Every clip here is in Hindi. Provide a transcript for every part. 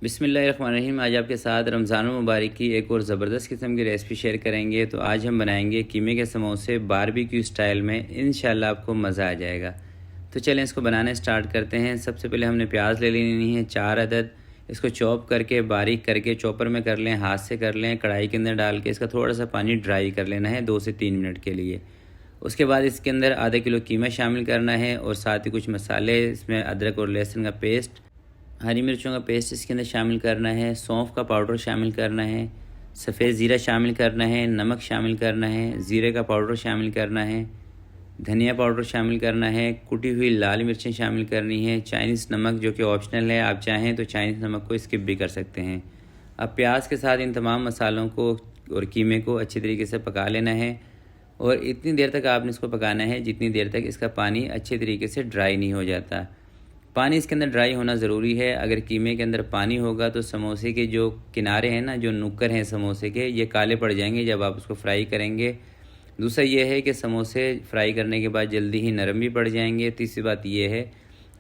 बिस्मिल्लाहिर्रहमानिर्रहीम। आज आपके साथ रमज़ान मुबारक की एक और ज़बरदस्त किस्म की रेसिपी शेयर करेंगे। तो आज हम बनाएंगे कीमे के समोसे बारबेक्यू स्टाइल में। इंशाल्लाह आपको मज़ा आ जाएगा। तो चलें इसको बनाना स्टार्ट करते हैं। सबसे पहले हमने प्याज ले लेनी है 4 अदद। इसको चॉप करके बारीक करके चॉपर में कर लें, हाथ से कर लें, कढ़ाई के अंदर डाल के इसका थोड़ा सा पानी ड्राई कर लेना है 2 से 3 मिनट के लिए। उसके बाद इसके अंदर आधा किलो कीमा शामिल करना है और साथ ही कुछ मसाले, इसमें अदरक और लहसुन का पेस्ट, हरी मिर्चों का पेस्ट इसके अंदर शामिल करना है, सौंफ का पाउडर शामिल करना है, सफ़ेद ज़ीरा शामिल करना है, नमक शामिल करना है, ज़ीरे का पाउडर शामिल करना है, धनिया पाउडर शामिल करना है, कुटी हुई लाल मिर्चें शामिल करनी है, चाइनीज़ नमक जो कि ऑप्शनल है, आप चाहें तो चाइनीज़ नमक को स्किप भी कर सकते हैं। अब प्याज के साथ इन तमाम मसालों को और कीमे को अच्छी तरीके से पका लेना है और इतनी देर तक आपने इसको पकाना है जितनी देर तक इसका पानी अच्छे तरीके से ड्राई नहीं हो जाता। पानी इसके अंदर ड्राई होना ज़रूरी है। अगर कीमे के अंदर पानी होगा तो समोसे के जो किनारे हैं ना, जो नुक्कर हैं समोसे के, ये काले पड़ जाएंगे जब आप उसको फ्राई करेंगे। दूसरा ये है कि समोसे फ्राई करने के बाद जल्दी ही नरम भी पड़ जाएंगे। तीसरी बात ये है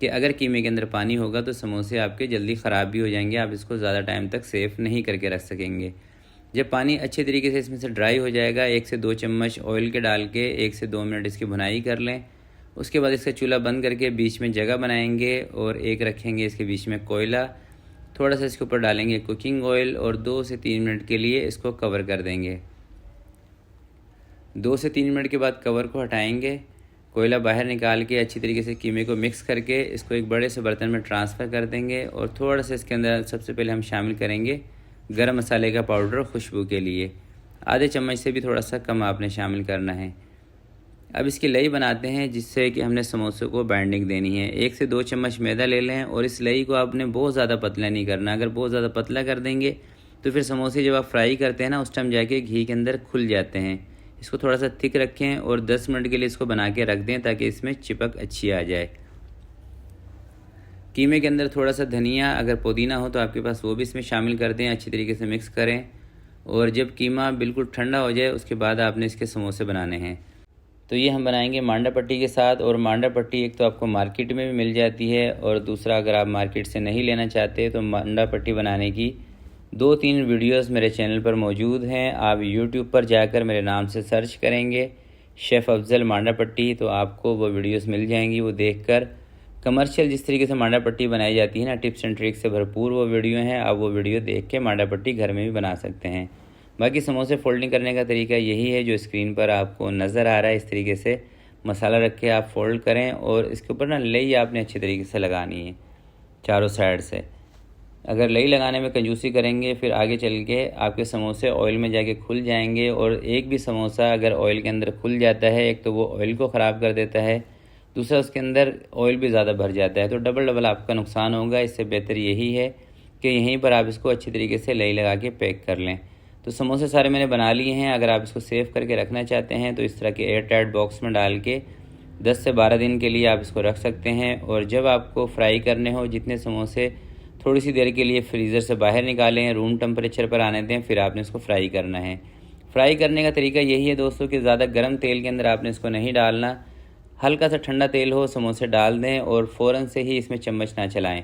कि अगर कीमे के अंदर पानी होगा तो समोसे आपके जल्दी ख़राब भी हो जाएंगे, आप इसको ज़्यादा टाइम तक सेफ़ नहीं करके रख सकेंगे। जब पानी अच्छे तरीके से इसमें से ड्राई हो जाएगा, 1 से 2 चम्मच ऑयल के डाल के 1 से 2 मिनट इसकी भुनाई कर लें। उसके बाद इसका चूल्हा बंद करके बीच में जगह बनाएंगे और एक रखेंगे इसके बीच में कोयला। थोड़ा सा इसके ऊपर डालेंगे कुकिंग ऑयल और 2 से 3 मिनट के लिए इसको कवर कर देंगे। 2 से 3 मिनट के बाद कवर को हटाएंगे, कोयला बाहर निकाल के अच्छी तरीके से कीमे को मिक्स करके इसको एक बड़े से बर्तन में ट्रांसफ़र कर देंगे। और थोड़ा सा इसके अंदर सबसे पहले हम शामिल करेंगे गरम मसाले का पाउडर खुशबू के लिए। आधे चम्मच से भी थोड़ा सा कम आपने शामिल करना है। अब इसकी लई बनाते हैं जिससे कि हमने समोसे को बाइंडिंग देनी है। 1 से 2 चम्मच मैदा ले लें और इस लई को आपने बहुत ज़्यादा पतला नहीं करना। अगर बहुत ज़्यादा पतला कर देंगे तो फिर समोसे जब आप फ्राई करते हैं ना, उस टाइम जाके घी के अंदर खुल जाते हैं। इसको थोड़ा सा थिक रखें और 10 मिनट के लिए इसको बना के रख दें ताकि इसमें चिपक अच्छी आ जाए। कीमे के अंदर थोड़ा सा धनिया, अगर पुदीना हो तो आपके पास वो भी इसमें शामिल कर दें। अच्छी तरीके से मिक्स करें और जब कीमा बिल्कुल ठंडा हो जाए उसके बाद आपने इसके समोसे बनाने हैं। तो ये हम बनाएंगे मांडा पट्टी के साथ। और मांडा पट्टी एक तो आपको मार्केट में भी मिल जाती है और दूसरा अगर आप मार्केट से नहीं लेना चाहते तो मांडा पट्टी बनाने की 2-3 वीडियोस मेरे चैनल पर मौजूद हैं। आप यूट्यूब पर जाकर मेरे नाम से सर्च करेंगे शेफ़ अफजल मांडा पट्टी, तो आपको वो वीडियोस मिल जाएंगी। वो देखकर कमर्शियल जिस तरीके से मांडा पट्टी बनाई जाती है ना, टिप्स एंड ट्रिक्स से भरपूर वो वीडियो हैं। आप वो वीडियो देख के मांडा पट्टी घर में भी बना सकते हैं। बाकी समोसे फोल्डिंग करने का तरीका यही है जो स्क्रीन पर आपको नज़र आ रहा है। इस तरीके से मसाला रख के आप फोल्ड करें और इसके ऊपर ना लई आपने अच्छी तरीके से लगानी है चारों साइड से। अगर लई लगाने में कंजूसी करेंगे फिर आगे चल के आपके समोसे ऑयल में जाके खुल जाएंगे। और एक भी समोसा अगर ऑयल के अंदर खुल जाता है, एक तो वो ऑयल को ख़राब कर देता है, दूसरा उसके अंदर ऑयल भी ज़्यादा भर जाता है, तो डबल आपका नुकसान होगा। इससे बेहतर यही है कि यहीं पर आप इसको अच्छी तरीके से लई लगा के पैक कर लें। तो समोसे सारे मैंने बना लिए हैं। अगर आप इसको सेव करके रखना चाहते हैं तो इस तरह के एयर टाइट बॉक्स में डाल के 10 से 12 दिन के लिए आप इसको रख सकते हैं। और जब आपको फ्राई करने हो जितने समोसे, थोड़ी सी देर के लिए फ्रीज़र से बाहर निकालें, रूम टेम्परेचर पर आने दें, फिर आपने इसको फ्राई करना है। फ्राई करने का तरीका यही है दोस्तों कि ज़्यादा गर्म तेल के अंदर आपने इसको नहीं डालना, हल्का सा ठंडा तेल हो, समोसे डाल दें और फ़ौरन से ही इसमें चम्मच ना चलाएं।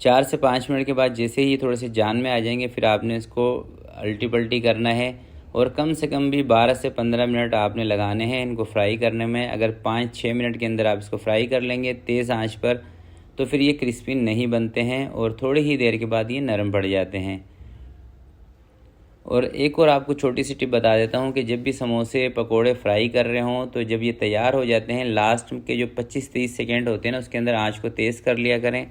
4 से 5 मिनट के बाद जैसे ही थोड़े से जान में आ जाएंगे फिर आपने इसको अल्टी पल्टी करना है और कम से कम भी 12 से 15 मिनट आपने लगाने हैं इनको फ्राई करने में। अगर 5-6 मिनट के अंदर आप इसको फ्राई कर लेंगे तेज़ आंच पर तो फिर ये क्रिस्पी नहीं बनते हैं और थोड़ी ही देर के बाद ये नरम पड़ जाते हैं। और एक और आपको छोटी सी टिप बता देता हूँ कि जब भी समोसे पकोड़े फ्राई कर रहे हों तो जब ये तैयार हो जाते हैं, लास्ट के जो 25-30 सेकेंड होते हैं ना, उसके अंदर आंच को तेज़ कर लिया करें।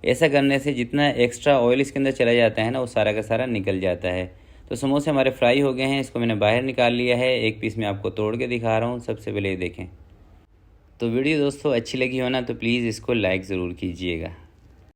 ऐसा करने से जितना एक्स्ट्रा ऑयल इसके अंदर चला जाता है ना, वो सारा का सारा निकल जाता है। तो समोसे हमारे फ्राई हो गए हैं, इसको मैंने बाहर निकाल लिया है। एक पीस मैं आपको तोड़ के दिखा रहा हूँ। सबसे पहले ये देखें। तो वीडियो दोस्तों अच्छी लगी हो ना तो प्लीज़ इसको लाइक ज़रूर कीजिएगा।